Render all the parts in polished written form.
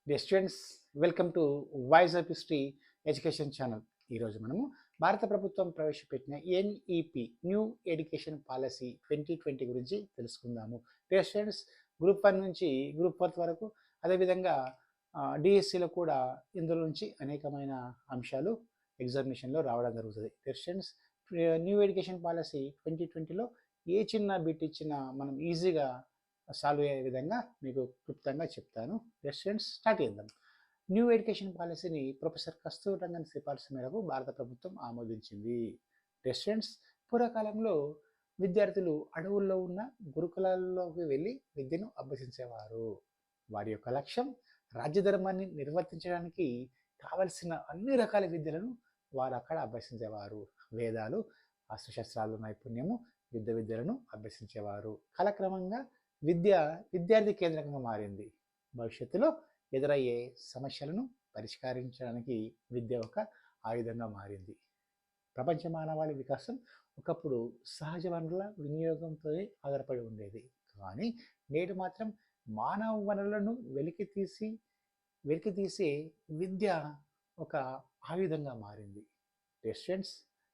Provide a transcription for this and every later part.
Dear students, welcome to voice of history education channel. ఈరోజు మనము భారత ప్రభుత్వం ప్రవేశపెట్టిన ఎన్ఈపి న్యూ ఎడ్యుకేషన్ పాలసీ 2020 గురించి తెలుసుకుందాము. డియర్ స్టూడెంట్స్, గ్రూప్ 1 నుంచి గ్రూప్ 4 వరకు, అదేవిధంగా డిఎస్సిలో కూడా ఇందులో నుంచి అనేకమైన అంశాలు ఎగ్జామినేషన్లో రావడం జరుగుతుంది. Dear students, new education policy 2020లో ఏ చిన్న బిట్ ఇచ్చినా మనం ఈజీగా సాల్వ్ అయ్యే విధంగా మీకు క్లుప్తంగా చెప్తాను. స్టూడెంట్స్, స్టార్ట్ చేద్దాం. న్యూ ఎడ్యుకేషన్ పాలసీని ప్రొఫెసర్ కస్తూరి రంగన్ సిఫార్సు మేరకు భారత ప్రభుత్వం ఆమోదించింది. స్టూడెంట్స్, పూర్వకాలంలో విద్యార్థులు అడవుల్లో ఉన్న గురుకులాల్లోకి వెళ్ళి విద్యను అభ్యసించేవారు. వారి యొక్క లక్ష్యం రాజ్యధర్మాన్ని నిర్వర్తించడానికి కావలసిన అన్ని రకాల విద్యలను వారు అక్కడ అభ్యసించేవారు. వేదాలు, అస్త్రశస్త్రాలు నైపుణ్యము, యుద్ధ విద్యలను అభ్యసించేవారు. కాలక్రమంగా విద్యార్థి కేంద్రంగా మారింది. భవిష్యత్తులో ఎదురయ్యే సమస్యలను పరిష్కరించడానికి విద్య ఒక ఆయుధంగా మారింది. ప్రపంచ మానవాళి వికాసం ఒకప్పుడు సహజ వనరుల వినియోగంతో ఆధారపడి ఉండేది. కానీ నేడు మాత్రం మానవ వనరులను వెలికితీసే విద్య ఒక ఆయుధంగా మారింది. స్టూడెంట్స్,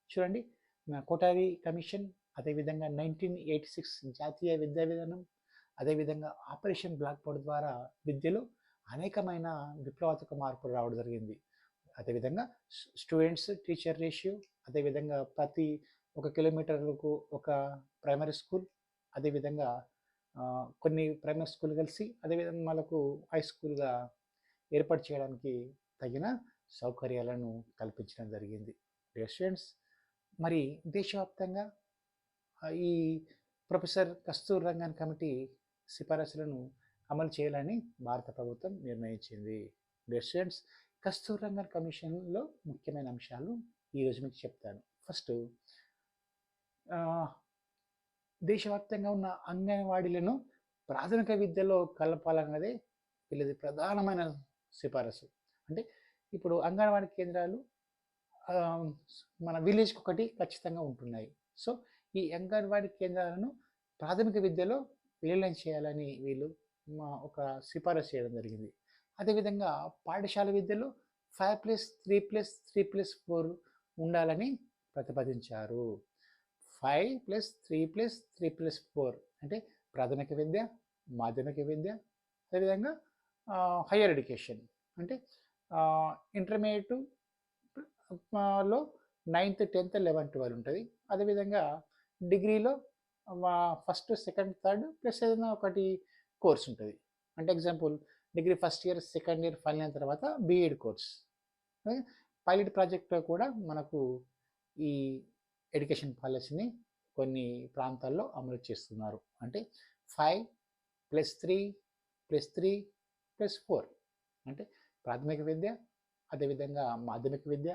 చూడండి, కోటారి కమిషన్, అదేవిధంగా 1986 జాతీయ విద్యా విధానం, అదేవిధంగా ఆపరేషన్ బ్లాక్ బోర్డ్ ద్వారా విద్యలో అనేకమైన విప్లవాత్మక మార్పులు రావడం జరిగింది. అదేవిధంగా స్టూడెంట్స్ టీచర్ రేషియో, అదేవిధంగా ప్రతి 1 కిలోమీటర్లకు ఒక ప్రైమరీ స్కూల్, అదేవిధంగా కొన్ని ప్రైమరీ స్కూల్ కలిసి అదేవిధంగా మనకు హై స్కూల్గా ఏర్పాటు చేయడానికి తగిన సౌకర్యాలను కల్పించడం జరిగింది. స్టూడెంట్స్, మరి దేశవ్యాప్తంగా ఈ ప్రొఫెసర్ కస్తూరి రంగన్ కమిటీ సిఫారసులను అమలు చేయాలని భారత ప్రభుత్వం నిర్ణయించింది. స్టూడెంట్స్, కస్తూరి రంగన్ కమిషన్లో ముఖ్యమైన అంశాలు ఈరోజు మీకు చెప్తాను. ఫస్ట్, దేశవ్యాప్తంగా ఉన్న అంగన్వాడీలను ప్రాథమిక విద్యలో కలపాలన్నదే వీళ్ళది ప్రధానమైన సిఫారసు. అంటే ఇప్పుడు అంగన్వాడీ కేంద్రాలు మన విలేజ్కి ఒకటి ఖచ్చితంగా ఉంటున్నాయి. సో ఈ అంగన్వాడీ కేంద్రాలను ప్రాథమిక విద్యలో విలీనం చేయాలని వీళ్ళు ఒక సిఫారసు చేయడం జరిగింది. అదేవిధంగా పాఠశాల విద్యలో 5+3+3+4 ఉండాలని ప్రతిపాదించారు. 5+3+3+4 అంటే ప్రాథమిక విద్య, మాధ్యమిక విద్య, అదేవిధంగా హయ్యర్ ఎడ్యుకేషన్ అంటే ఇంటర్మీడియట్ లో 9th 10th 11th 12 ఉంటుంది. అదేవిధంగా డిగ్రీలో ఫస్ట్ సెకండ్ థర్డ్ ప్లస్ ఏదైనా ఒకటి కోర్స్ ఉంటుంది. అంటే example, degree first year second year final అయిన తర్వాత బీఎడ్ కోర్స్. పైలట్ ప్రాజెక్ట్లో కూడా మనకు ఈ ఎడ్యుకేషన్ పాలసీని కొన్ని ప్రాంతాల్లో అమలు చేస్తున్నారు. అంటే 5+3+3+4 అంటే ప్రాథమిక విద్య, అదేవిధంగా మాధ్యమిక విద్య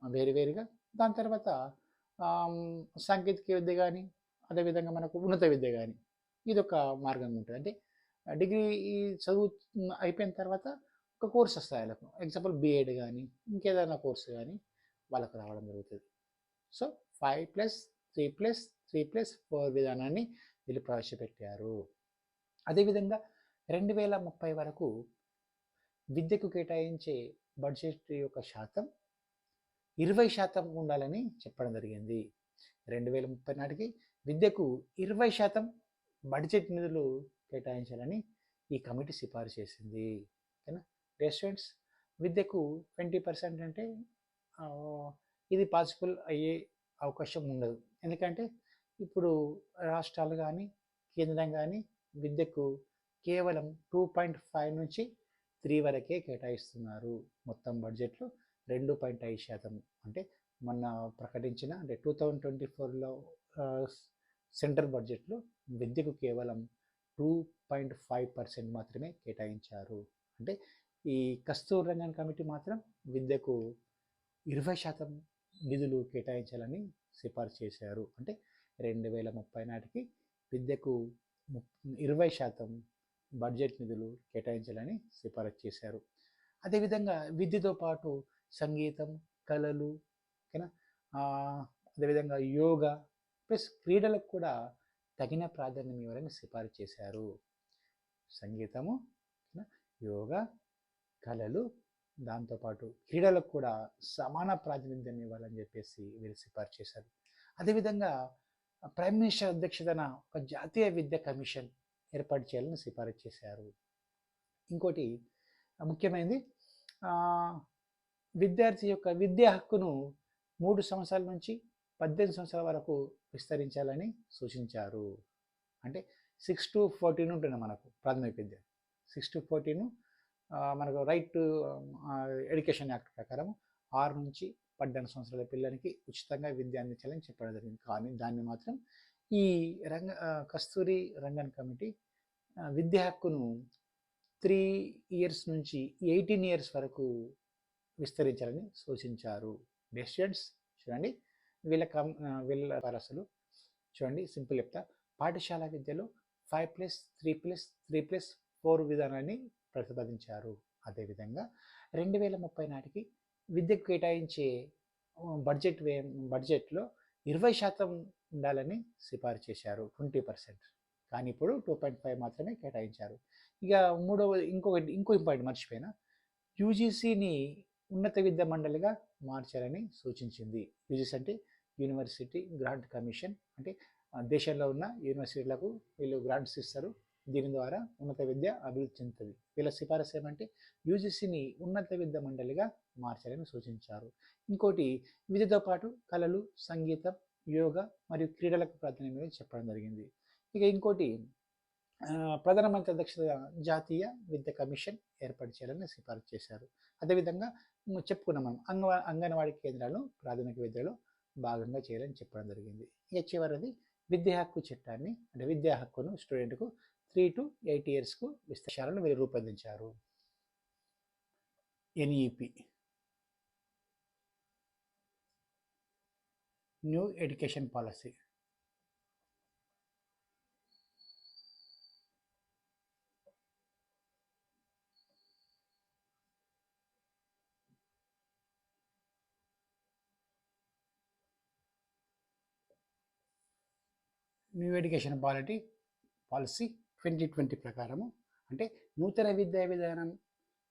వేరువేరుగా, దాని తర్వాత సాంకేతిక విద్య కానీ, అదేవిధంగా మనకు ఉన్నత విద్య కానీ, ఇది ఒక మార్గంగా ఉంటుంది. అంటే డిగ్రీ చదువు అయిపోయిన తర్వాత ఒక కోర్స్ వస్తాయి వాళ్ళకు, ఎగ్జాంపుల్ బీఎడ్ కానీ ఇంకేదైనా కోర్సు కానీ వాళ్ళకు రావడం జరుగుతుంది. సో 5+3+3+4 విధానాన్ని వీళ్ళు ప్రవేశపెట్టారు. అదేవిధంగా 2030 వరకు విద్యకు కేటాయించే బడ్జెట్ యొక్క శాతం 20% ఉండాలని చెప్పడం జరిగింది. 2030 నాటికి విద్యకు 20% బడ్జెట్ నిధులు కేటాయించాలని ఈ కమిటీ సిఫారసు చేసింది. ఓకేనా స్టూడెంట్స్, విద్యకు 20% అంటే ఇది పాసిబుల్ అయ్యే అవకాశం ఉండదు. ఎందుకంటే ఇప్పుడు రాష్ట్రాలు కానీ కేంద్రం కానీ విద్యకు కేవలం 2.5 నుంచి 3 వరకే కేటాయిస్తున్నారు. మొత్తం బడ్జెట్లో 2.5% అంటే మొన్న ప్రకటించిన అంటే 2024లో సెంట్రల్ బడ్జెట్లో విద్యకు కేవలం 2.5% మాత్రమే కేటాయించారు. అంటే ఈ కస్తూరి రంగన్ కమిటీ మాత్రం విద్యకు 20% నిధులు కేటాయించాలని సిఫార్సు చేశారు. అంటే 2030 నాటికి విద్యకు 20% బడ్జెట్ నిధులు కేటాయించాలని సిఫారసు చేశారు. అదేవిధంగా విద్యతో పాటు సంగీతం, కళలు, ఓకేనా, అదేవిధంగా యోగా ప్లస్ క్రీడలకు కూడా తగిన ప్రాధాన్యం ఇవ్వాలని సిఫారసు చేశారు. సంగీతము, యోగా, కళలు, దాంతోపాటు క్రీడలకు కూడా సమాన ప్రాతినిధ్యం ఇవ్వాలని చెప్పేసి వీరు సిఫార్సు చేశారు. అదేవిధంగా ప్రైమ్ మినిస్టర్ అధ్యక్షతన ఒక జాతీయ విద్యా కమిషన్ ఏర్పాటు చేయాలని సిఫారసు చేశారు. ఇంకోటి ముఖ్యమైనది, విద్యార్థి యొక్క విద్యా హక్కును 3 సంవత్సరాల నుంచి 18 సంవత్సరాల వరకు విస్తరించాలని సూచించారు. అంటే 6 to 14 ఉంటుంది మనకు ప్రాథమిక విద్య. 6 to 14 మనకు రైట్ టు ఎడ్యుకేషన్ యాక్ట్ ప్రకారం 6 నుంచి 18 సంవత్సరాల పిల్లలకి ఉచితంగా విద్య అందించాలని చెప్పడం జరిగింది. కానీ దాన్ని మాత్రం ఈ కస్తూరి రంగన్ కమిటీ విద్యా హక్కును 3 years నుంచి 18 years వరకు విస్తరించాలని సూచించారు. డెసిషన్స్ చూడండి, వీళ్ళ అసలు చూడండి, సింపుల్ చెప్తా. పాఠశాల విద్యలో 5+3+3+4 విధానాన్ని ప్రతిపాదించారు. అదేవిధంగా 2030 నాటికి విద్యకు కేటాయించే బడ్జెట్లో 20% ఉండాలని సిఫారసు చేశారు, 20%. కానీ ఇప్పుడు 2.5 మాత్రమే కేటాయించారు. ఇక ఇంకో ఇంపార్టెంట్ మర్చిపోయినా, యూజీసీని ఉన్నత విద్యా మండలిగా మార్చాలని సూచించింది. యూజీసీ అంటే యూనివర్సిటీ గ్రాంట్ కమిషన్, అంటే దేశంలో ఉన్న యూనివర్సిటీలకు వీళ్ళు గ్రాంట్స్ ఇస్తారు. దీని ద్వారా ఉన్నత విద్య అభివృద్ధి చెందుతుంది. వీళ్ళ సిఫారసు ఏమంటే యూజీసీని ఉన్నత విద్యా మండలిగా మార్చాలని సూచించారు. ఇంకోటి, విద్యతో పాటు కళలు, సంగీతం, యోగా మరియు క్రీడలకు ప్రాధాన్యత చెప్పడం జరిగింది. ఇక ఇంకోటి, ప్రధానమంత్రి అధ్యక్షతగా జాతీయ విద్యా కమిషన్ ఏర్పాటు చేయాలని సిఫారసు చేశారు. అదేవిధంగా చెప్పుకున్నాం మనం, అంగన్వాడీ కేంద్రాలను ప్రాథమిక విద్యలో భాగంగా చేయాలని చెప్పడం జరిగింది. ఇక చివరిది, విద్యా హక్కు చట్టాన్ని, అంటే విద్యా హక్కును స్టూడెంట్కు 3 to 8 yearsకు విస్తరించాలని వీరు రూపొందించారు. NEP, new education policy. New education policy 2020 ప్రకారము, అంటే నూతన విద్యా విధానం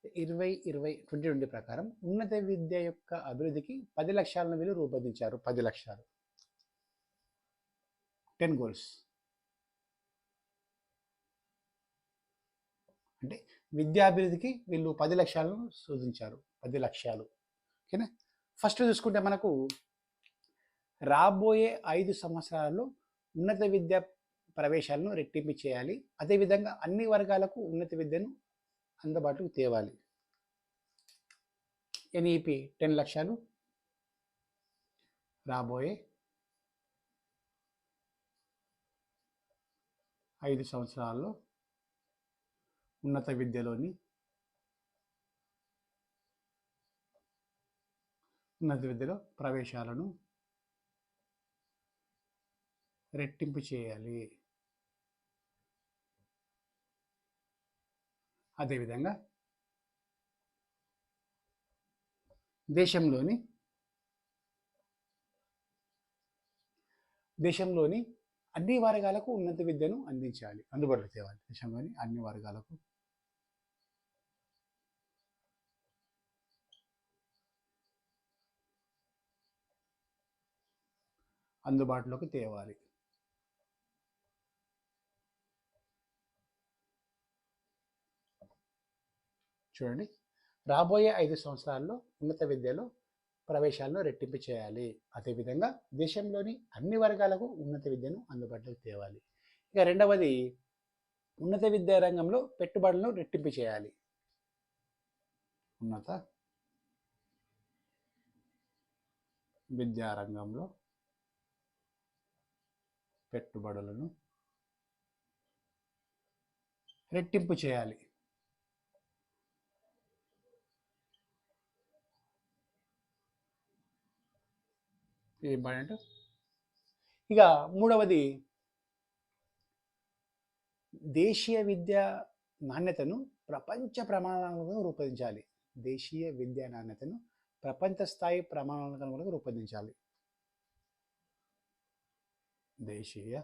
2020 ప్రకారం ఉన్నత విద్య యొక్క అభివృద్ధికి 10 లక్ష్యాలను వీళ్ళు రూపొందించారు. 10 లక్ష్యాలు, 10 goals. అంటే విద్యాభివృద్ధికి వీళ్ళు 10 లక్ష్యాలను సూచించారు. 10 లక్ష్యాలు, ఓకేనా. ఫస్ట్ చూసుకుంటే మనకు రాబోయే 5 సంవత్సరాల్లో ఉన్నత విద్యా ప్రవేశాలను రెట్టింపు చేయాలి. అదేవిధంగా అన్ని వర్గాలకు ఉన్నత విద్యను అందుబాటులోకి తేవాలి. ఎన్ఈపి 10 లక్షలు రాబోయే 5 సంవత్సరాల్లో ఉన్నత విద్యలో ప్రవేశాలను రెట్టింపు చేయాలి. అదేవిధంగా దేశంలోని అన్ని వర్గాలకు ఉన్నత విద్యను అందించాలి, అందుబాటులో తేవాలి. దేశంలోని అన్ని వర్గాలకు అందుబాటులోకి తేవాలి. చూడండి, రాబోయే 5 సంవత్సరాల్లో ఉన్నత విద్యలో ప్రవేశాలను రెట్టింపు చేయాలి. అదేవిధంగా దేశంలోని అన్ని వర్గాలకు ఉన్నత విద్యను అందుబాటులోకి తేవాలి. ఇక రెండవది, ఉన్నత విద్యా రంగంలో పెట్టుబడులను రెట్టింపు చేయాలి. ఉన్నత విద్యా రంగంలో పెట్టుబడులను రెట్టింపు చేయాలి. ఇంపార్టెంట్. ఇక మూడవది, దేశీయ విద్యా నాణ్యతను ప్రపంచ ప్రమాణాలను రూపొందించాలి. దేశీయ విద్యా నాణ్యతను ప్రపంచ స్థాయి ప్రమాణాలను రూపొందించాలి. దేశీయ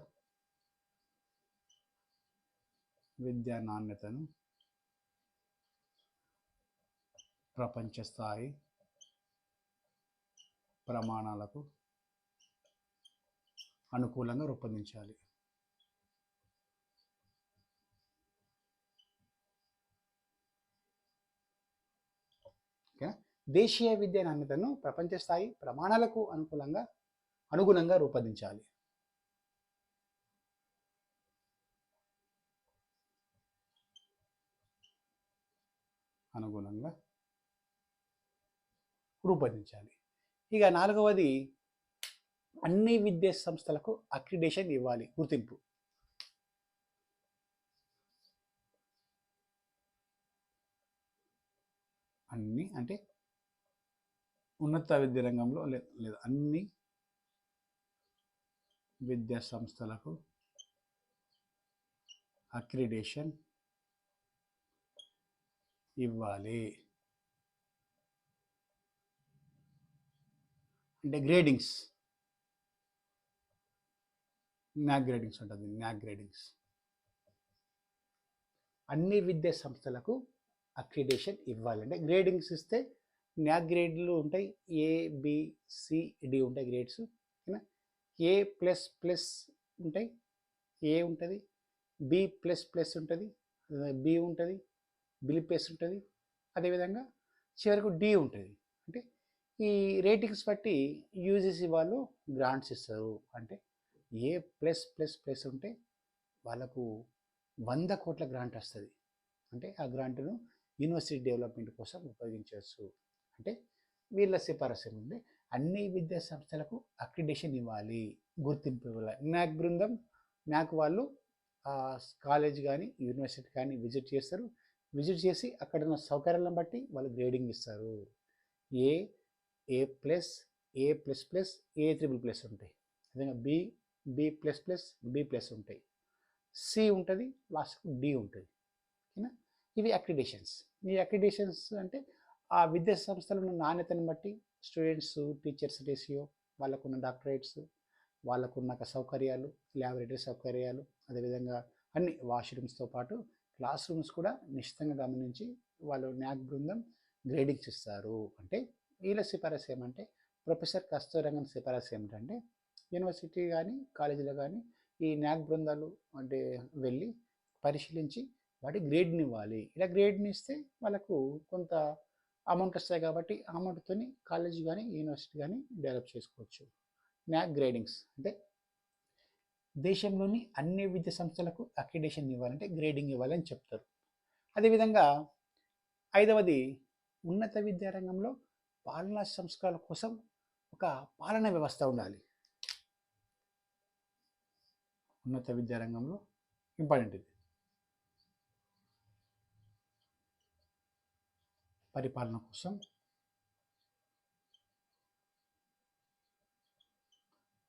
విద్యా నాణ్యతను ప్రపంచ స్థాయి ప్రమాణాలకు అనుకూలంగా రూపొందించాలి. ఓకేనా? దేశీయ విద్యా నాణ్యతను ప్రపంచ స్థాయి ప్రమాణాలకు అనుగుణంగా రూపొందించాలి. అనుగుణంగా రూపొందించాలి. ఇక 4వది, అన్ని విద్యా సంస్థలకు అక్రిడేషన్ ఇవ్వాలి, గుర్తింపు. అన్ని అంటే ఉన్నత విద్యా రంగంలో లేదా అన్ని విద్యా సంస్థలకు అక్రిడేషన్ ఇవ్వాలి. అంటే గ్రేడింగ్స్, న్యాక్ గ్రేడింగ్స్ ఉంటుంది. న్యాక్ గ్రేడింగ్స్ అన్ని విద్యా సంస్థలకు అక్రిడేషన్ ఇవ్వాలంటే గ్రేడింగ్స్ ఇస్తే న్యాక్ గ్రేడ్లు ఉంటాయి. ఏ, బి, సి, డి ఉంటాయి గ్రేడ్స్. ఓకేనా? ఏ ప్లస్ ప్లస్ ఉంటాయి, ఏ ఉంటుంది, బి ప్లస్ ప్లస్ ఉంటుంది, బి ఉంటుంది, బి ప్లస్ ఉంటుంది. అదేవిధంగా చివరకు డి ఉంటుంది. అంటే ఈ రేటింగ్స్ బట్టి యూజీసీ వాళ్ళు గ్రాంట్స్ ఇస్తారు. అంటే ఏ ప్లస్ ప్లస్ ప్లస్ ఉంటే వాళ్ళకు 100 కోట్ల గ్రాంట్ వస్తుంది. అంటే ఆ గ్రాంట్ను యూనివర్సిటీ డెవలప్మెంట్ కోసం ఉపయోగించవచ్చు. అంటే వీళ్ళ సిఫారసు ఏముంది, అన్ని విద్యా సంస్థలకు అక్రిడేషన్ ఇవ్వాలి, గుర్తింపు ఇవ్వాలి. న్యాక్ బృందం, న్యాక్ వాళ్ళు కాలేజ్ కానీ యూనివర్సిటీ కానీ విజిట్ చేస్తారు. విజిట్ చేసి అక్కడ ఉన్న సౌకర్యాలను బట్టి వాళ్ళు గ్రేడింగ్ ఇస్తారు. A, A plus, A plus plus, A triple plus ఉంటాయి. అదేవిధంగా B, B plus plus, B plus ఉంటాయి. సి ఉంటుంది, లాస్ట్ డి ఉంటుంది. ఓకేనా? ఇవి అక్రిడేషన్స్. ఈ అక్రిడేషన్స్ అంటే ఆ విద్యా సంస్థలను నాణ్యతను బట్టి స్టూడెంట్స్ టీచర్స్ రేషియో, వాళ్ళకున్న డాక్టరేట్స్, వాళ్ళకున్న సౌకర్యాలు, ల్యాబొరేటరీ సౌకర్యాలు, అదేవిధంగా అన్ని వాష్రూమ్స్తో పాటు క్లాస్ రూమ్స్ కూడా నిశ్చితంగా గమనించి వాళ్ళు న్యాక్ బృందం గ్రేడింగ్స్ ఇస్తారు. అంటే వీళ్ళ సిఫారసు ఏమంటే, ప్రొఫెసర్ కస్తూరంగన్ సిఫారసు ఏమిటంటే, యూనివర్సిటీ కానీ కాలేజీలో కానీ ఈ న్యాక్ బృందాలు అంటే వెళ్ళి పరిశీలించి వాటి గ్రేడ్ని ఇవ్వాలి. ఇలా గ్రేడ్ని ఇస్తే వాళ్ళకు కొంత అమౌంట్ వస్తాయి కాబట్టి ఆ అమౌంట్తో కాలేజ్ కానీ యూనివర్సిటీ కానీ డెవలప్ చేసుకోవచ్చు. న్యాక్ గ్రేడింగ్స్ అంటే దేశంలోని అన్ని విద్యా సంస్థలకు అక్రిడేషన్ ఇవ్వాలంటే గ్రేడింగ్ ఇవ్వాలని చెప్తారు. అదేవిధంగా 5వది, ఉన్నత విద్యారంగంలో పాలనా సంస్కరణల కోసం ఒక పాలనా వ్యవస్థ ఉండాలి. ఉన్నత విద్యారంగంలో ఇంపార్టెంట్ ఇది. పరిపాలన కోసం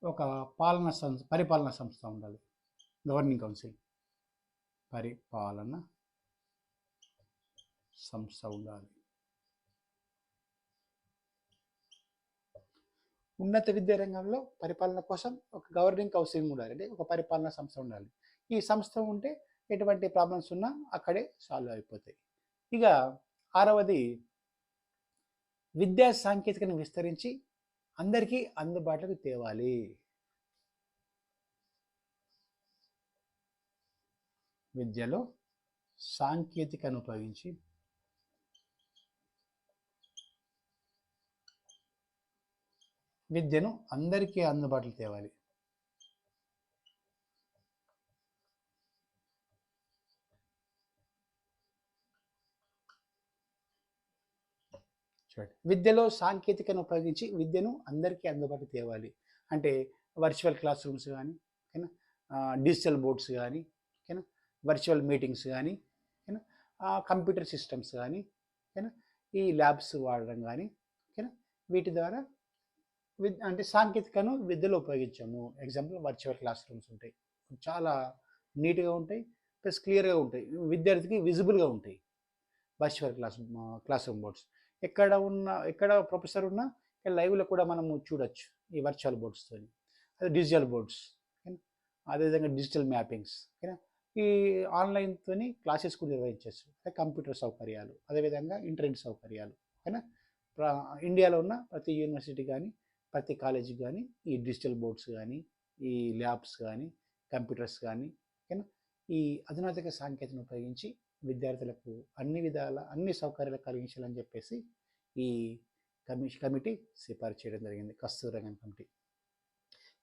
ఒక పరిపాలనా సంస్థ ఉండాలి. గవర్నింగ్ కౌన్సిల్, పరిపాలన సంస్థ ఉండాలి. ఉన్నత విద్యారంగంలో పరిపాలన కోసం ఒక గవర్నింగ్ కౌన్సిల్ ఉండాలి. అంటే ఒక పరిపాలనా సంస్థ ఉండాలి. ఈ సంస్థ ఉంటే ఎటువంటి ప్రాబ్లమ్స్ ఉన్నా అక్కడే సాల్వ్ అయిపోతాయి. ఇక 6వది, విద్యా సాంకేతికను విస్తరించి అందరికీ అందుబాటులోకి తేవాలి. విద్యలో సాంకేతికను ఉపయోగించి విద్యను అందరికీ అందుబాటులో తేవాలి. విద్యలో సాంకేతికను ఉపయోగించి విద్యను అందరికీ అందుబాటులో తేవాలి. అంటే వర్చువల్ క్లాస్ రూమ్స్ కానీ, ఓకేనా, డిజిటల్ బోర్డ్స్ కానీ, ఓకేనా, వర్చువల్ మీటింగ్స్ కానీ, ఓకేనా, కంప్యూటర్ సిస్టమ్స్ కానీ, ఓకేనా, ఈ ల్యాబ్స్ వాడడం కానీ, ఓకేనా, వీటి ద్వారా అంటే సాంకేతికను విద్యలో ఉపయోగించాము. ఎగ్జాంపుల్ వర్చువల్ క్లాస్ రూమ్స్ ఉంటాయి, చాలా నీట్గా ఉంటాయి, ప్లస్ క్లియర్గా ఉంటాయి, విద్యార్థికి విజిబుల్గా ఉంటాయి. వర్చువల్ క్లాస్ రూమ్ బోర్డ్స్ ఎక్కడ ప్రొఫెసర్ ఉన్నా లైవ్లో కూడా మనము చూడొచ్చు ఈ వర్చువల్ బోర్డ్స్తో. అదే డిజిటల్ బోర్డ్స్, అదేవిధంగా డిజిటల్ మ్యాపింగ్స్, ఓకేనా, ఈ ఆన్లైన్తో క్లాసెస్ కూడా నిర్వహించవచ్చు. కంప్యూటర్ సౌకర్యాలు, అదేవిధంగా ఇంటర్నెట్ సౌకర్యాలు, ఓకేనా. ఇండియాలో ఉన్న ప్రతి యూనివర్సిటీ కానీ ప్రతి కాలేజీకి కానీ ఈ డిజిటల్ బోర్డ్స్ కానీ ఈ ల్యాబ్స్ కానీ కంప్యూటర్స్ కానీ ఓకేనా ఈ అధునాతన సాంకేతికను ఉపయోగించి విద్యార్థులకు అన్ని విధాల అన్ని సౌకర్యాలు కలిగించాలని చెప్పేసి ఈ కమిటీ సిఫారసు చేయడం జరిగింది, కస్తూరి రంగన్ కమిటీ.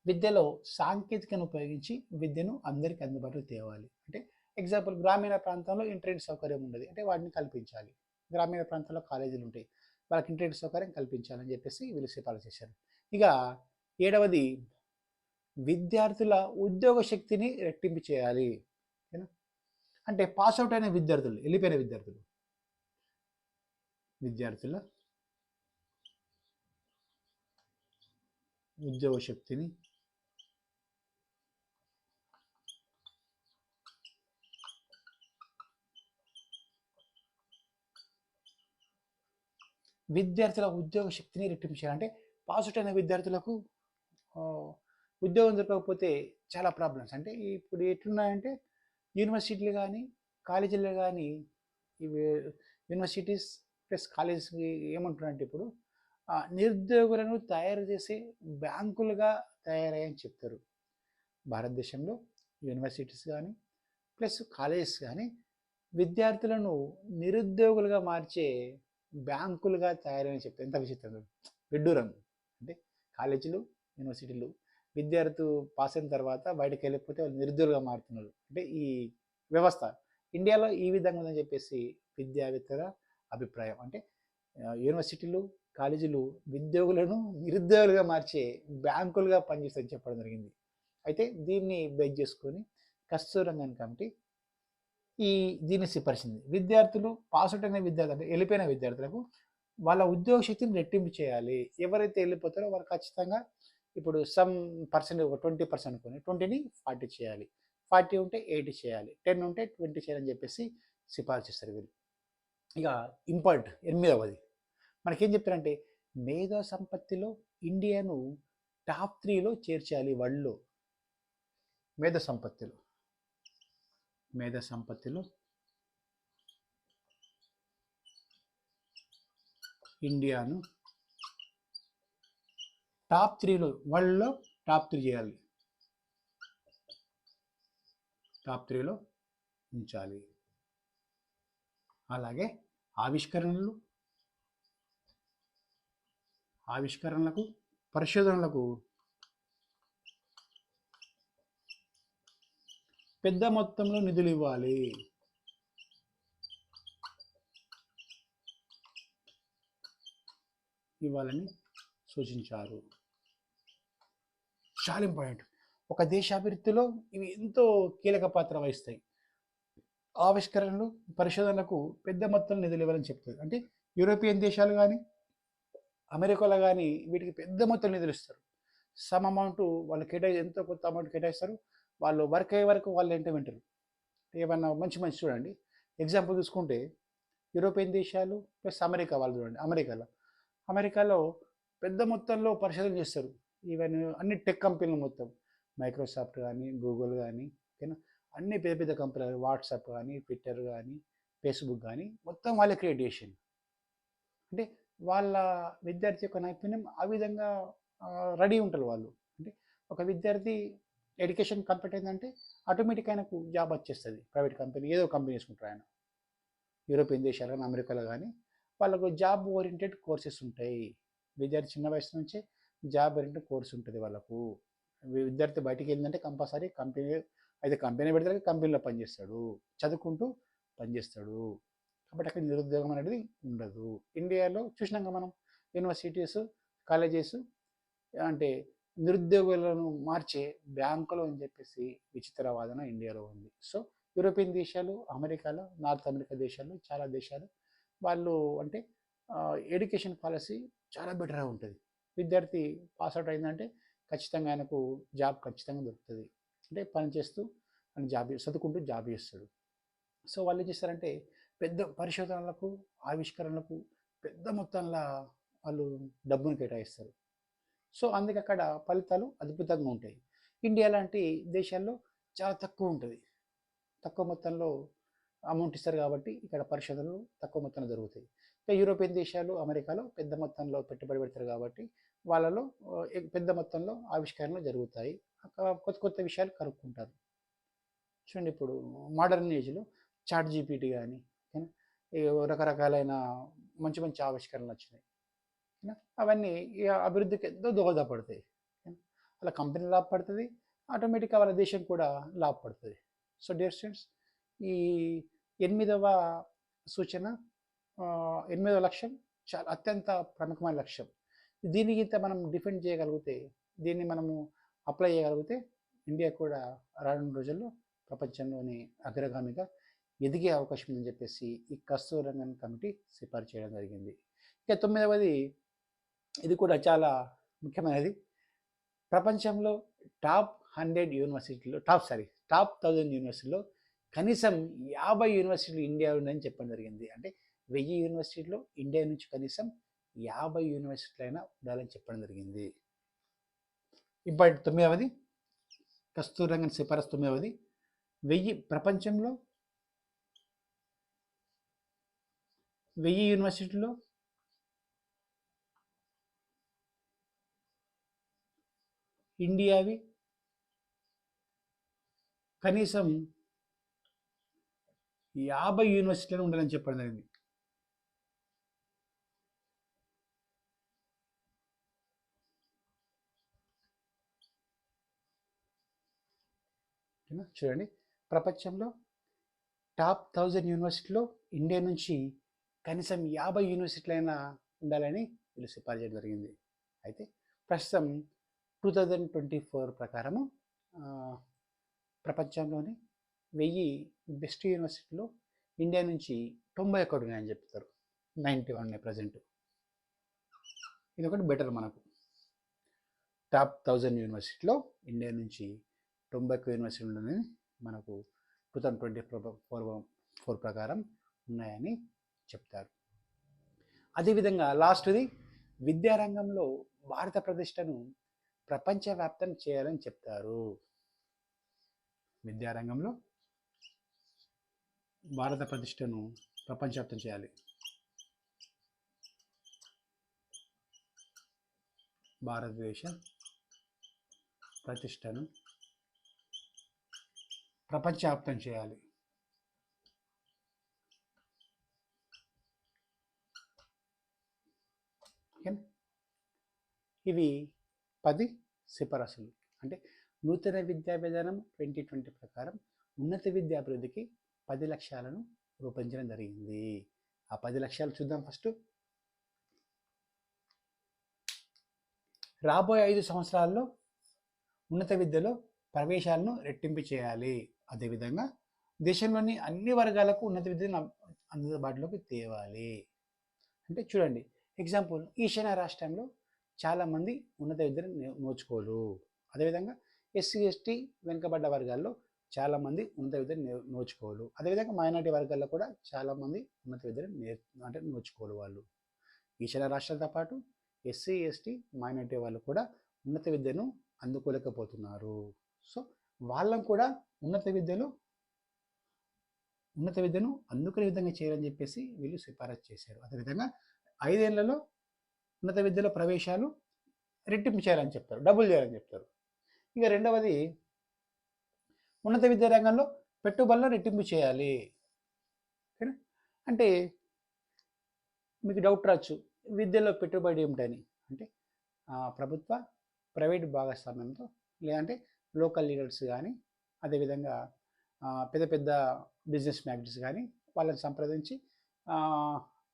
విద్యలో సాంకేతికను ఉపయోగించి విద్యను అందరికీ అందుబాటులో తేవాలి. అంటే ఎగ్జాంపుల్ గ్రామీణ ప్రాంతంలో ఇంటర్నెట్ సౌకర్యం ఉండదు, అంటే వాటిని కల్పించాలి. గ్రామీణ ప్రాంతాల్లో కాలేజీలు ఉంటాయి, వాళ్ళకి ఇంటర్నెట్ సౌకర్యం కల్పించాలని చెప్పేసి వీళ్ళు సిఫారసు చేశారు. ఇక 7వది విద్యార్థుల ఉద్యోగ శక్తిని రెట్టింపు చేయాలి. ఓకేనా. అంటే పాస్ అవుట్ అయిన విద్యార్థులు, వెళ్ళిపోయిన విద్యార్థుల ఉద్యోగ శక్తిని రెట్టింపు చేయాలి. అంటే పాస్ అవుట్ అయిన విద్యార్థులకు ఉద్యోగం దొరకకపోతే చాలా ప్రాబ్లమ్స్. అంటే ఇప్పుడు ఎట్లున్నాయంటే యూనివర్సిటీలు కానీ కాలేజీలు కానీ ఇవి యూనివర్సిటీస్ ప్లస్ కాలేజెస్కి ఏమంటున్నారంటే ఇప్పుడు నిరుద్యోగులను తయారు చేసే బ్యాంకులుగా తయారయ్యని చెప్తారు. భారతదేశంలో యూనివర్సిటీస్ కానీ ప్లస్ కాలేజెస్ కానీ విద్యార్థులను నిరుద్యోగులుగా మార్చే బ్యాంకులుగా తయారని చెప్తారు. ఎంత విచిత్రం, విడ్డూరం. అంటే కాలేజీలు యూనివర్సిటీలు విద్యార్థులు పాస్ అయిన తర్వాత బయటకు వెళ్ళిపోతే వాళ్ళు నిరుద్యోగులుగా మారుతున్నారు. అంటే ఈ వ్యవస్థ ఇండియాలో ఈ విధంగా ఉందని చెప్పేసి విద్యావేత్తల అభిప్రాయం. అంటే యూనివర్సిటీలు కాలేజీలు విద్యోగులను నిరుద్యోగులుగా మార్చే బ్యాంకులుగా పనిచేస్తాయని చెప్పడం జరిగింది. అయితే దీన్ని బేస్ చేసుకొని కస్తూరి రంగన్ కమిటీ దీన్ని సిఫార్సింది. విద్యార్థులు పాస్ అవుట్ అయిన విద్యార్థులు, అంటే వెళ్ళిపోయిన విద్యార్థులకు వాళ్ళ ఉద్యోగ శక్తిని రెట్టింపు చేయాలి. ఎవరైతే వెళ్ళిపోతారో వాళ్ళు ఖచ్చితంగా ఇప్పుడు సమ్ పర్సెంట్ ఒక 20% అనుకొని 20ని 40 చేయాలి, 40 ఉంటే 80 చేయాలి, 10 ఉంటే 20 చేయాలని చెప్పేసి సిఫార్సు చేస్తారు వీళ్ళు. ఇక ఇంపార్టెంట్ 8వది మనకేం చెప్తారంటే మేధో సంపత్తిలో ఇండియాను టాప్ 3లో చేర్చాలి. వరల్డ్లో మేధో సంపత్తిలో ఇండియాను టాప్ 3లో వరల్డ్లో టాప్ 3 చేయాలి, టాప్ 3లో ఉంచాలి. అలాగే ఆవిష్కరణలకు పరిశోధనలకు పెద్ద మొత్తంలో నిధులు ఇవ్వాలని సూచించారు. చాలా ఇంపార్టెంట్. ఒక దేశ అభివృద్ధిలో ఇవి ఎంతో కీలక పాత్ర వహిస్తాయి. ఆవిష్కరణలు పరిశోధనలకు పెద్ద మొత్తంలో నిధులు ఇవ్వాలని చెప్తుంది. అంటే యూరోపియన్ దేశాలు కానీ అమెరికాలో కానీ వీటికి పెద్ద మొత్తం నిధులు ఇస్తారు. సమ్ అమౌంట్ వాళ్ళు ఎంతో కొత్త అమౌంట్ కేటాయిస్తారు. వాళ్ళు వర్క్ అయ్యే వరకు వాళ్ళు ఏంటో వింటారు. ఏమన్నా మంచి చూడండి, ఎగ్జాంపుల్ చూసుకుంటే యూరోపియన్ దేశాలు ప్లస్ అమెరికా వాళ్ళు చూడండి. అమెరికాలో పెద్ద మొత్తంలో పరిశోధన చేస్తారు. ఈవెన్ అన్ని టెక్ కంపెనీలు మొత్తం మైక్రోసాఫ్ట్ కానీ గూగుల్ కానీ ఓకేనా అన్ని పెద్ద పెద్ద కంపెనీలు వాట్సాప్ కానీ ట్విట్టర్ కానీ ఫేస్బుక్ కానీ మొత్తం వాళ్ళే క్రియేట్ చేసింది. అంటే వాళ్ళ విద్యార్థి యొక్క నైపుణ్యం ఆ విధంగా రెడీ ఉంటారు వాళ్ళు. అంటే ఒక విద్యార్థి ఎడ్యుకేషన్ కంప్లీట్ అయిందంటే ఆటోమేటిక్ ఆయనకు జాబ్ వచ్చేస్తుంది. ప్రైవేట్ కంపెనీ ఏదో కంపెనీ వేసుకుంటారు ఆయన. యూరోపియన్ దేశాలు కానీ అమెరికాలో కానీ వాళ్ళకు జాబ్ ఓరియంటెడ్ కోర్సెస్ ఉంటాయి. విద్యార్థి చిన్న వయసు నుంచే జాబ్ ఓరియంటెడ్ కోర్స్ ఉంటుంది వాళ్ళకు. విద్యార్థి బయటికి వెళ్ళిందంటే కంపల్సరీ కంపెనీ పెడితే కంపెనీలో పనిచేస్తాడు, చదువుకుంటూ పనిచేస్తాడు. కాబట్టి అక్కడ నిరుద్యోగం అనేది ఉండదు. ఇండియాలో చూసినాక మనం యూనివర్సిటీస్ కాలేజెస్ అంటే నిరుద్యోగులను మార్చే బ్యాంకులు అని చెప్పేసి విచిత్ర వాదన ఇండియాలో ఉంది. సో యూరోపియన్ దేశాలు అమెరికాలో నార్త్ అమెరికా దేశాలు చాలా దేశాలు వాళ్ళు అంటే ఎడ్యుకేషన్ పాలసీ చాలా బెటర్గా ఉంటుంది. విద్యార్థి పాస్ అవుట్ అయిందంటే ఖచ్చితంగా ఆయనకు జాబ్ ఖచ్చితంగా దొరుకుతుంది. అంటే పనిచేస్తూ ఆయన చదువుకుంటూ జాబ్ చేస్తాడు. సో వాళ్ళు ఏం చేస్తారంటే పెద్ద పరిశోధనలకు ఆవిష్కరణలకు పెద్ద మొత్తంలో వాళ్ళు డబ్బును కేటాయిస్తారు. సో అందుకే అక్కడ ఫలితాలు అద్భుతంగా ఉంటాయి. ఇండియా లాంటి దేశాల్లో చాలా తక్కువ ఉంటుంది, తక్కువ మొత్తంలో అమౌంట్ ఇస్తారు కాబట్టి ఇక్కడ పరిశోధనలు తక్కువ మొత్తంలో జరుగుతాయి. యూరోపియన్ దేశాలు, అమెరికాలో పెద్ద మొత్తంలో పెట్టుబడి పెడతారు కాబట్టి వాళ్ళలో పెద్ద మొత్తంలో ఆవిష్కరణలు జరుగుతాయి. కొత్త కొత్త విషయాలు కనుక్కుంటారు. చూడండి, ఇప్పుడు మోడర్న్ ఏజ్లో చాట్ జీపీటీ కానీ రకరకాలైన మంచి మంచి ఆవిష్కరణలు వచ్చినాయి. అవన్నీ అభివృద్ధికి ఎంతో దోహదపడతాయి. అలా కంపెనీ లాభపడుతుంది, ఆటోమేటిక్గా వాళ్ళ దేశం కూడా లాభపడుతుంది. సో డియర్ స్టూడెంట్స్, ఈ 8వ సూచన, 8వ లక్ష్యం చాలా అత్యంత ప్రముఖమైన లక్ష్యం. దీనికి ఇంత మనం డిఫెండ్ చేయగలిగితే, దీన్ని మనము అప్లై చేయగలిగితే ఇండియా కూడా రానున్న రోజుల్లో ప్రపంచంలోని అగ్రగామిగా ఎదిగే అవకాశం ఉందని చెప్పేసి ఈ కస్తూరి రంగన్ కమిటీ సిఫార్సు చేయడం జరిగింది. ఇక 9వది, ఇది కూడా చాలా ముఖ్యమైనది. ప్రపంచంలో టాప్ 100 యూనివర్సిటీలో టాప్ 1000 యూనివర్సిటీలో కనీసం 50 యూనివర్సిటీలు ఇండియా ఉందని చెప్పడం జరిగింది. అంటే 1000 యూనివర్సిటీలో ఇండియా నుంచి కనీసం 50 యూనివర్సిటీలు అయినా ఉండాలని చెప్పడం జరిగింది. ఇప్పుడు 9వది, కస్తూరి రంగన్ సిఫారసు 9వది, ప్రపంచంలో 1000 యూనివర్సిటీలో ఇండియావి కనీసం 50 యూనివర్సిటీలు ఉండాలని చెప్పడం జరిగింది. చూడండి, ప్రపంచంలో టాప్ 1000 యూనివర్సిటీలో ఇండియా నుంచి కనీసం 50 యూనివర్సిటీలైనా ఉండాలని వీళ్ళు సిఫార్సు చేయడం జరిగింది. అయితే ప్రస్తుతం 2024 ప్రకారము ప్రపంచంలోని 1000 బెస్ట్ యూనివర్సిటీలో ఇండియా నుంచి 91 ఉన్నాయని చెప్తారు. 91 ఉన్నాయి ప్రజెంట్. ఇది ఒకటి బెటర్ మనకు. టాప్ 1000 యూనివర్సిటీలో ఇండియా నుంచి 91 యూనివర్సిటీలు ఉన్నాయని మనకు 2024 ప్రకారం ఉన్నాయని చెప్తారు. అదేవిధంగా లాస్ట్ది, విద్యారంగంలో భారత ప్రతిష్టను ప్రపంచవ్యాప్తం చేయాలని చెప్తారు. విద్యారంగంలో భారత ప్రతిష్టను ప్రపంచవ్యాప్తం చేయాలి. భారతదేశ ప్రతిష్టను ప్రపంచవ్యాప్తం చేయాలి. ఇవి 10 సిఫారసులు. అంటే నూతన విద్యా విధానం 2020 ప్రకారం ఉన్నత విద్యాభివృద్ధికి 10 లక్ష్యాలను రూపొందించడం జరిగింది. ఆ 10 లక్ష్యాలు చూద్దాం. ఫస్ట్, రాబోయే 5 సంవత్సరాల్లో ఉన్నత విద్యలో ప్రవేశాలను రెట్టింపు చేయాలి. అదేవిధంగా దేశంలోని అన్ని వర్గాలకు ఉన్నత విద్యను అందుబాటులోకి తేవాలి. అంటే చూడండి, ఎగ్జాంపుల్, ఈశాన్య రాష్ట్రంలో చాలామంది ఉన్నత విద్యను నోచుకోరు. అదేవిధంగా ఎస్సీ ఎస్టీ వెనుకబడ్డ వర్గాల్లో చాలామంది ఉన్నత విద్యను నోచుకోరు. అదేవిధంగా మైనారిటీ వర్గాల్లో కూడా చాలామంది ఉన్నత విద్యను నోచుకోరు. వాళ్ళు ఈశాన్య రాష్ట్రాలతో పాటు ఎస్సీ ఎస్టీ మైనారిటీ వాళ్ళు కూడా ఉన్నత విద్యను అందుకోలేకపోతున్నారు. సో వాళ్ళని కూడా ఉన్నత విద్యను అందుకునే విధంగా చేయాలని చెప్పేసి వీళ్ళు సిఫారసు చేశారు. అదేవిధంగా 5 ఏళ్లలో ఉన్నత విద్యలో ప్రవేశాలు రెట్టింపు చేయాలని చెప్తారు, డబుల్ చేయాలని చెప్తారు. ఇక రెండవది, ఉన్నత విద్యా రంగంలో పెట్టుబడులను రెట్టింపు చేయాలి. అంటే మీకు డౌట్ రావచ్చు, విద్యలో పెట్టుబడి ఏమిటని. అంటే ప్రభుత్వ ప్రైవేట్ భాగస్వామ్యంతో, లేదంటే లోకల్ లీడర్స్ కానీ, అదేవిధంగా పెద్ద పెద్ద బిజినెస్ మ్యాగ్నెట్స్ కానీ వాళ్ళని సంప్రదించి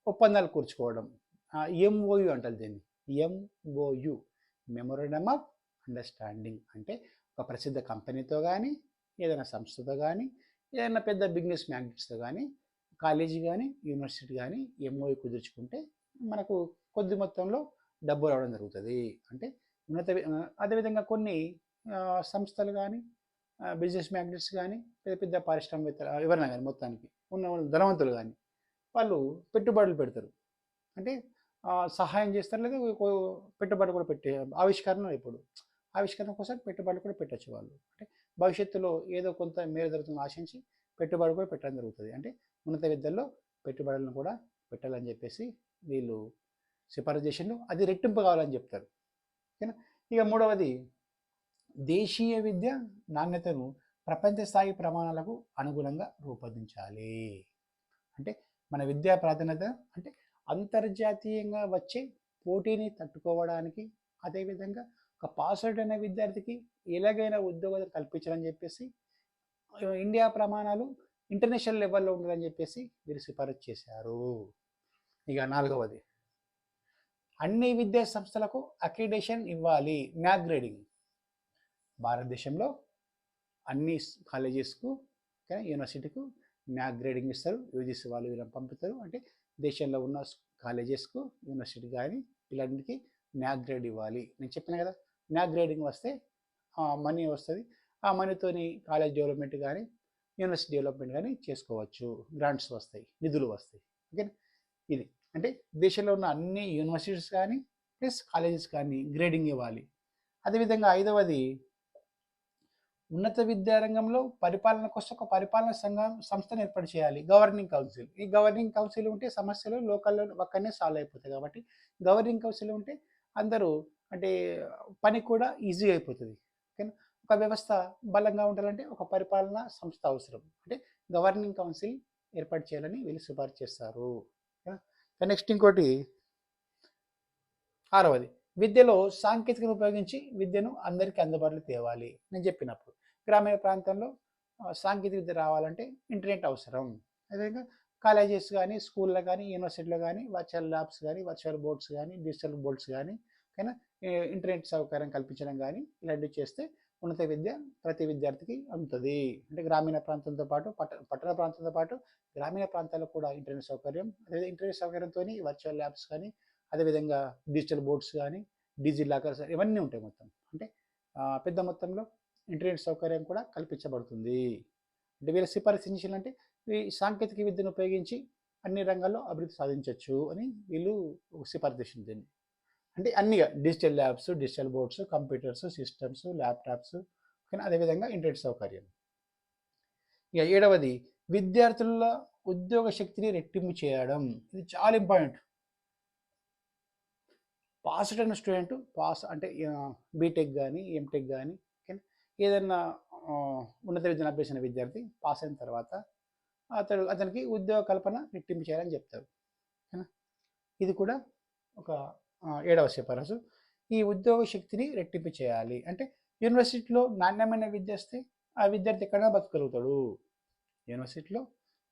ఒప్పందాలు కూర్చుకోవడం. ఎంఓయు అంటారు దీన్ని. MoU, memorandum of understanding. అంటే ఒక ప్రసిద్ధ కంపెనీతో కానీ, ఏదైనా సంస్థతో కానీ, ఏదైనా పెద్ద బిజినెస్ మ్యాగ్నెట్స్తో కానీ, కాలేజీ కానీ, యూనివర్సిటీ కానీ ఎంఓయు కుదుర్చుకుంటే మనకు కొద్ది మొత్తంలో డబ్బు రావడం జరుగుతుంది. అంటే అదేవిధంగా కొన్ని సంస్థలు కానీ, బిజినెస్ మ్యాగ్నెట్స్ కానీ, పెద్ద పెద్ద పారిశ్రామికవేత్తలు ఎవరైనా కానీ, మొత్తానికి ఉన్న ధనవంతులు కానీ వాళ్ళు పెట్టుబడులు పెడతారు. అంటే సహాయం చేస్తారు, లేదా పెట్టుబడి కూడా పెట్టే ఆవిష్కరణ కోసం పెట్టుబడులు కూడా పెట్టచ్చు వాళ్ళు. అంటే భవిష్యత్తులో ఏదో కొంత మేర జరుగుతుందని ఆశించి పెట్టుబడి కూడా పెట్టడం జరుగుతుంది. అంటే ఉన్నత విద్యల్లో పెట్టుబడులను కూడా పెట్టాలని చెప్పేసి వీళ్ళు సిఫారసు చేసిండ్రు. అది రెట్టింపు కావాలని చెప్తారు. ఓకేనా. ఇక మూడవది, దేశీయ విద్య నాణ్యతను ప్రపంచ స్థాయి ప్రమాణాలకు అనుగుణంగా రూపొందించాలి. అంటే మన విద్యా ప్రాధాన్యత అంటే అంతర్జాతీయంగా వచ్చే పోటీని తట్టుకోవడానికి, అదేవిధంగా ఒక పాస్ అవుట్ అయిన విద్యార్థికి ఎలాగైనా ఉద్యోగాలు కల్పించాలని చెప్పేసి ఇండియా ప్రమాణాలు ఇంటర్నేషనల్ లెవెల్లో ఉండాలని చెప్పేసి వీరు సిఫారసు చేశారు. ఇక నాలుగవది, అన్ని విద్యా సంస్థలకు అక్రిడేషన్ ఇవ్వాలి, న్యాక్ గ్రేడింగ్. భారతదేశంలో అన్ని కాలేజెస్కు యూనివర్సిటీకు న్యాక్ గ్రేడింగ్ ఇస్తారు. యూజీసీ వాళ్ళు వీళ్ళని పంపుతారు. అంటే దేశంలో ఉన్న కాలేజెస్కు యూనివర్సిటీ కానీ వీళ్ళందరికీ న్యాక్ గ్రేడ్ ఇవ్వాలి. నేను చెప్పిన కదా, న్యాక్ గ్రేడింగ్ వస్తే మనీ వస్తుంది. ఆ మనీతోని కాలేజ్ డెవలప్మెంట్ కానీ యూనివర్సిటీ డెవలప్మెంట్ కానీ చేసుకోవచ్చు. గ్రాంట్స్ వస్తాయి, నిధులు వస్తాయి. ఓకేనా. ఇది అంటే దేశంలో ఉన్న అన్ని యూనివర్సిటీస్ కానీ ప్లస్ కాలేజెస్ కానీ గ్రేడింగ్ ఇవ్వాలి. అదేవిధంగా ఐదవది, ఉన్నత విద్యారంగంలో పరిపాలన కోసం ఒక పరిపాలన సంస్థను ఏర్పాటు చేయాలి, గవర్నింగ్ కౌన్సిల్. ఈ గవర్నింగ్ కౌన్సిల్ ఉంటే సమస్యలు లోకల్లో ఒక్కనే సాల్వ్ అయిపోతాయి. కాబట్టి గవర్నింగ్ కౌన్సిల్ ఉంటే అందరూ అంటే పని కూడా ఈజీ అయిపోతుంది. ఓకేనా. ఒక వ్యవస్థ బలంగా ఉండాలంటే ఒక పరిపాలన సంస్థ అవసరం. అంటే గవర్నింగ్ కౌన్సిల్ ఏర్పాటు చేయాలని వీళ్ళు సిఫార్సు చేస్తారు. నెక్స్ట్ ఇంకోటి, ఆరవది, విద్యలో సాంకేతికను ఉపయోగించి విద్యను అందరికీ అందుబాటులో తేవాలి. నేను చెప్పినప్పుడు గ్రామీణ ప్రాంతంలో సాంకేతిక విద్య రావాలంటే ఇంటర్నెట్ అవసరం. అదేవిధంగా కాలేజెస్ కానీ స్కూల్లో కానీ యూనివర్సిటీలో కానీ వర్చువల్ ల్యాబ్స్ కానీ వర్చువల్ బోర్డ్స్ కానీ డిజిటల్ బోర్డ్స్ కానీ ఓకేనా ఇంటర్నెట్ సౌకర్యం కల్పించడం కానీ ఇలాంటివి చేస్తే ఉన్నత విద్య ప్రతి విద్యార్థికి అందుతుంది. అంటే గ్రామీణ ప్రాంతంతో పాటు పట్టణ ప్రాంతంతో పాటు గ్రామీణ ప్రాంతాల్లో కూడా ఇంటర్నెట్ సౌకర్యం, అదేవిధంగా ఇంటర్నెట్ సౌకర్యంతో వర్చువల్ ల్యాబ్స్ కానీ అదేవిధంగా డిజిటల్ బోర్డ్స్ కానీ డిజి లాకర్స్ ఇవన్నీ ఉంటాయి. మొత్తం అంటే పెద్ద మొత్తంలో ఇంటర్నెట్ సౌకర్యం కూడా కల్పించబడుతుంది. అంటే వీళ్ళ సిఫారసు అంటే ఈ సాంకేతిక విద్యను ఉపయోగించి అన్ని రంగాల్లో అభివృద్ధి సాధించవచ్చు అని వీళ్ళు సిఫారసు చేసింది. అంటే అన్నిగా digital labs, digital boards, computers, systems, laptops, కానీ అదేవిధంగా ఇంటర్నెట్ సౌకర్యం. ఇక ఏడవది, విద్యార్థుల ఉద్యోగ శక్తిని రెట్టింపు చేయడం. ఇది చాలా ఇంపార్టెంట్. పాస్ అయిన స్టూడెంట్ అంటే బీటెక్ కానీ ఎంటెక్ కానీ ఏదన్నా ఉన్నత విద్యను అభ్యసించిన విద్యార్థి పాస్ అయిన తర్వాత అతనికి ఉద్యోగ కల్పన రెట్టింపు చేయాలని చెప్తారు. ఇది కూడా ఒక ఏడవ సిఫారసు. ఈ ఉద్యోగ శక్తిని రెట్టింపు చేయాలి అంటే యూనివర్సిటీలో నాణ్యమైన విద్య వస్తే ఆ విద్యార్థి ఎక్కడైనా బతకగలుగుతాడు. యూనివర్సిటీలో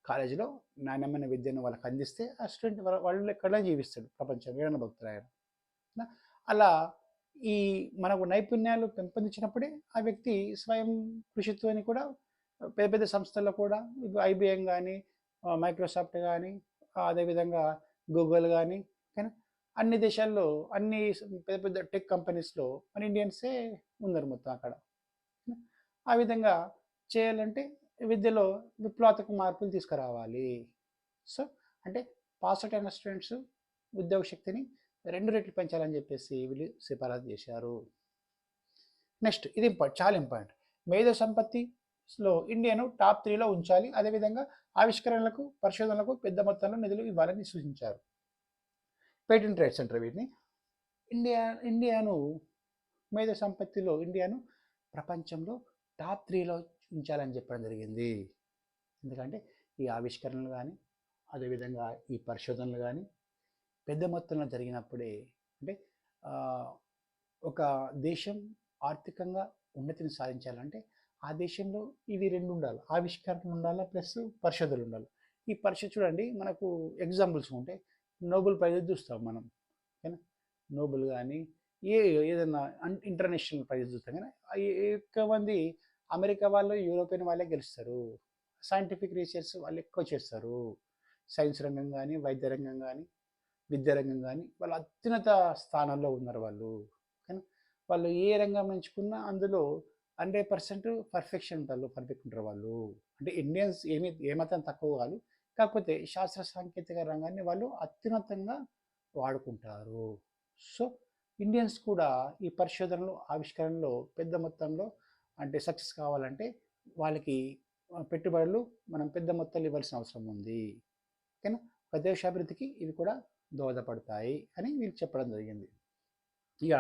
కాలేజీలో నాణ్యమైన విద్యను వాళ్ళకి అందిస్తే ఆ స్టూడెంట్ వాళ్ళు ఎక్కడైనా జీవిస్తాడు, ప్రపంచం ఏదైనా బతుకుతాడు ఆయన. అలా ఈ మనకు నైపుణ్యాలు పెంపొందించినప్పుడే ఆ వ్యక్తి స్వయం కృషితో కూడా పెద్ద పెద్ద సంస్థల్లో కూడా ఐబిఎం కానీ మైక్రోసాఫ్ట్ కానీ అదేవిధంగా గూగుల్ కానీ అన్ని దేశాల్లో అన్ని పెద్ద పెద్ద టెక్ కంపెనీస్లో మన ఇండియన్సే ఉన్నారు మొత్తం అక్కడ. ఆ విధంగా చేయాలంటే విద్యలో విప్లవాత్మక మార్పులు తీసుకురావాలి. సో అంటే పాస్ అవుట్ అయిన స్టూడెంట్స్ ఉద్యోగ శక్తిని 2 రెట్లు పెంచాలని చెప్పేసి వీళ్ళు సిఫారసు చేశారు. నెక్స్ట్ ఇది చాలా ఇంపార్టెంట్, మేధో సంపత్తిలో ఇండియాను టాప్ 3లో ఉంచాలి. అదేవిధంగా ఆవిష్కరణలకు పరిశోధనలకు పెద్ద మొత్తంలో నిధులు ఇవ్వాలని సూచించారు. పేటెంట్ రైట్స్ అంటారు వీటిని. ఇండియాను మేధో సంపత్తిలో ఇండియాను ప్రపంచంలో టాప్ 3లో ఉంచాలని చెప్పడం జరిగింది. ఎందుకంటే ఈ ఆవిష్కరణలు కానీ అదేవిధంగా ఈ పరిశోధనలు కానీ పెద్ద మొత్తంలో జరిగినప్పుడే అంటే ఒక దేశం ఆర్థికంగా ఉన్నతిని సాధించాలంటే ఆ దేశంలో ఇవి 2 ఉండాలి, ఆవిష్కరణలు ఉండాలి ప్లస్ పరిశోధనలు ఉండాలి. ఈ పరిశోధన చూడండి మనకు ఎగ్జాంపుల్స్ ఉంటాయి. నోబెల్ ప్రైజ్ చూస్తాం మనం, ఓకేనా. నోబెల్ కానీ ఏదైనా ఇంటర్నేషనల్ ప్రైజ్ చూస్తాం కానీ ఎక్కువ మంది అమెరికా వాళ్ళు యూరోపియన్ వాళ్ళే గెలుస్తారు. సైంటిఫిక్ రీసెర్చ్ వాళ్ళు ఎక్కువ చేస్తారు. సైన్స్ రంగం కానీ వైద్య రంగం కానీ విద్యారంగం కానీ వాళ్ళు అత్యున్నత స్థానంలో ఉన్నారు వాళ్ళు. కానీ వాళ్ళు ఏ రంగం ఎంచుకున్నా అందులో 100% పర్ఫెక్ట్ ఉంటారు వాళ్ళు. అంటే ఇండియన్స్ ఏమాత్రం తక్కువ కాదు, కాకపోతే శాస్త్ర సాంకేతిక రంగాన్ని వాళ్ళు అత్యున్నతంగా వాడుకుంటారు. సో ఇండియన్స్ కూడా ఈ పరిశోధనలు ఆవిష్కరణలో పెద్ద మొత్తంలో అంటే సక్సెస్ కావాలంటే వాళ్ళకి పెట్టుబడులు మనం పెద్ద మొత్తంలో ఇవ్వాల్సిన అవసరం ఉంది. ఓకేనా. ప్రదేశాభివృద్ధికి ఇవి కూడా దోహదపడతాయి అని వీళ్ళు చెప్పడం జరిగింది. ఇక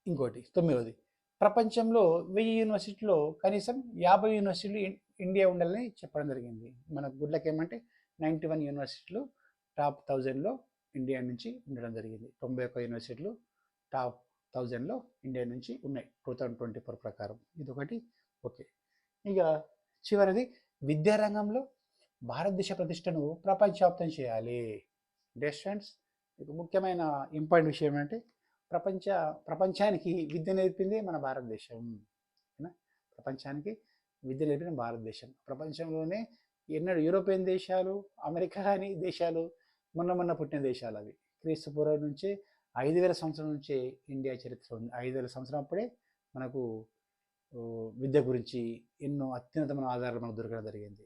ఇంకోటి 9వది, ప్రపంచంలో 1000 యూనివర్సిటీలో కనీసం 50 యూనివర్సిటీలు ఇండియా ఉండాలని చెప్పడం జరిగింది. మన గుడ్ లక్ ఏమంటే 91 యూనివర్సిటీలు టాప్ 1000లో ఇండియా నుంచి ఉండడం జరిగింది. 91 యూనివర్సిటీలు టాప్ 1000లో ఇండియా నుంచి ఉన్నాయి 2024 ప్రకారం. ఇదొకటి. ఓకే, ఇక చివరిది, విద్యారంగంలో భారతదేశ ప్రతిష్టను ప్రపంచవ్యాప్తం చేయాలి. డెస్ ఫ్రెండ్స్, మీకు ముఖ్యమైన ఇంపార్టెంట్ విషయం ఏంటంటే ప్రపంచానికి విద్య నేర్పింది మన భారతదేశం. ప్రపంచానికి విద్య నేర్పిన భారతదేశం. ప్రపంచంలోనే ఎన్నడూ యూరోపియన్ దేశాలు, అమెరికా అని దేశాలు మొన్న పుట్టిన దేశాలు అవి. క్రీస్తు పూర్వం నుంచే 5000 సంవత్సరం నుంచే ఇండియా చరిత్ర ఉంది. 5000 సంవత్సరం అప్పుడే మనకు విద్య గురించి ఎన్నో అత్యున్నతమైన ఆధారాలు మనకు దొరకడం జరిగింది.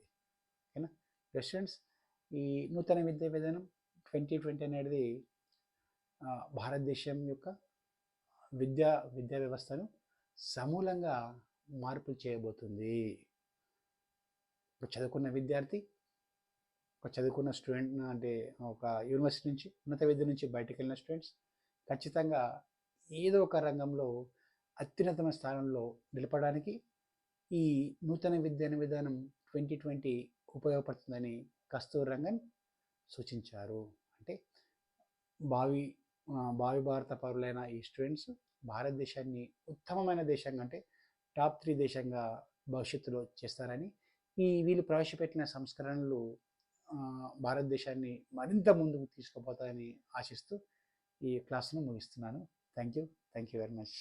ఓకేనా స్టూడెంట్స్, ఈ నూతన విద్యా విధానం 2020 అనేది భారతదేశం యొక్క విద్యా వ్యవస్థను సమూలంగా మార్పులు చేయబోతుంది. ఒక చదువుకున్న విద్యార్థి, ఒక చదువుకున్న స్టూడెంట్, అంటే ఒక యూనివర్సిటీ నుంచి, ఉన్నత విద్య నుంచి బయటకు వెళ్ళిన స్టూడెంట్స్ ఖచ్చితంగా ఏదో ఒక రంగంలో అత్యున్నతమైన స్థానంలో నిలపడానికి ఈ నూతన విద్యా విధానం 2020 ఉపయోగపడుతుందని కస్తూరి రంగన్ సూచించారు. అంటే భావి భారత పౌరులైన ఈ స్టూడెంట్స్ భారతదేశాన్ని ఉత్తమమైన దేశంగా, అంటే టాప్ 3 దేశంగా భవిష్యత్తులో చేస్తారని, వీళ్ళు ప్రవేశపెట్టిన సంస్కరణలు భారతదేశాన్ని మరింత ముందుకు తీసుకుపోతాయని ఆశిస్తూ ఈ క్లాస్ను ముగిస్తున్నాను. Thank you very much.